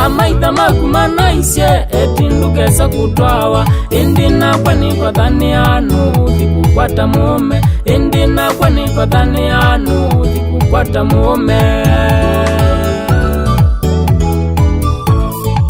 amaitha makumana isye etindukesa kutwawa indi nakwa niko thanianu thikukwata mume indi nakwa niko thanianu thikukwata mume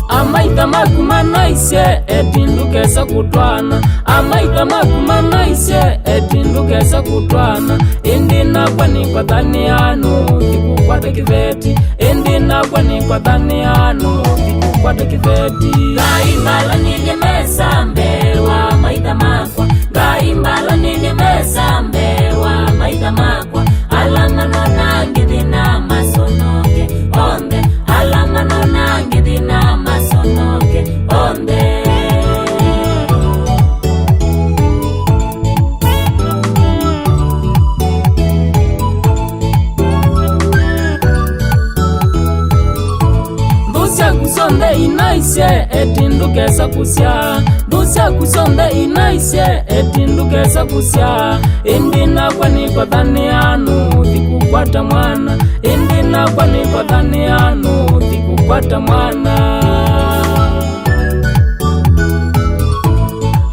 amaitha makumana isye etindukesa kutwana amaitha makumana isye etindukesa kutwana indi nakwa niko thanianu thikukwata kiveti indi nakwa niko thanianu thikukwata kiveti ngaimbala ninyemesa mbewa maitha makwa ngaimbala ninyemesa mbewa maitha makwa alangano nangithina masonoke onde alangano nangithina masonoke onde Ndusia kusonde inaisye etindukesa kusya Ndusia kusonde inaisye etindukesa kusya indi nakwa niko thanianu thikukwata mwana indi nakwa niko thanianu thikukwata mwana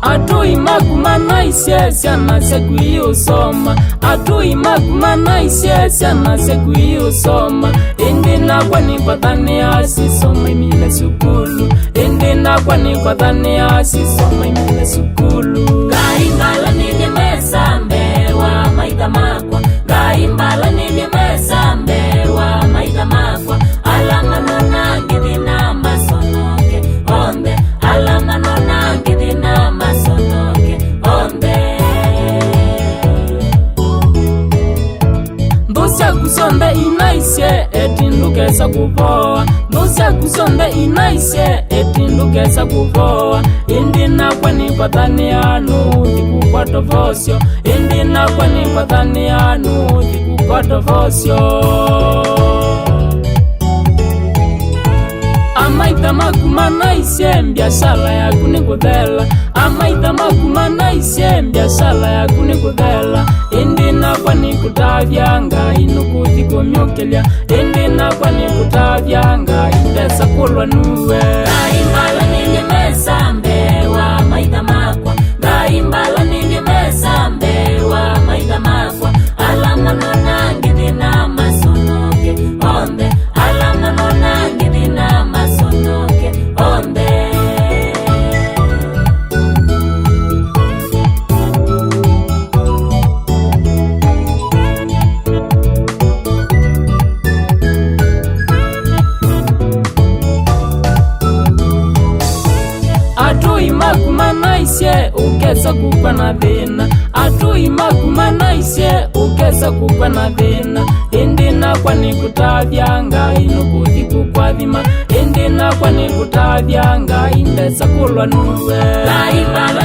atui makumana isye syana sekwiusoma atui makumana isye syana sekwiusoma indi nakwa niko thania sisoma imile sukulu indi nakwa niko thania sisoma imile sukulu ngaimbala ninyemesa mbewa maitha makwa ngaimbala ninyemesa mbewa maitha makwa alangano nangithina masonoke onde alangano nangithina masonoke onde Ndusia kusonde inaisye etindukesa kuvoa Ndusia kusonde inaisye etindukesa kuvoa indi nakwa niko thanianu thikukwata vosyo indi nakwa niko thanianu thikukwata vosyo amaitha makumana isye mbiashala yaku ni kuthela amaitha makumana isye mbiashala yaku ni kuthela indi nakwa nikutavya ngai nukuthikumiukilia indi nakwa nikutavya ngai ndesa kulwa nuwe ngaimbala ninyemesa mbewa maitha makwa ngaimbala ninyemesa mbewa maitha makwa alangano nangithina masonoke onde alangano nangithina masonoke onde atui makumana isye ukesa kukwa na thina atui makumana isye ukesa kukwa na thina indi nakwa nikutavya ngai nukuthikukwathima indi nakwa nikutavya ngai ndesa kulwa nuwe ngaimbala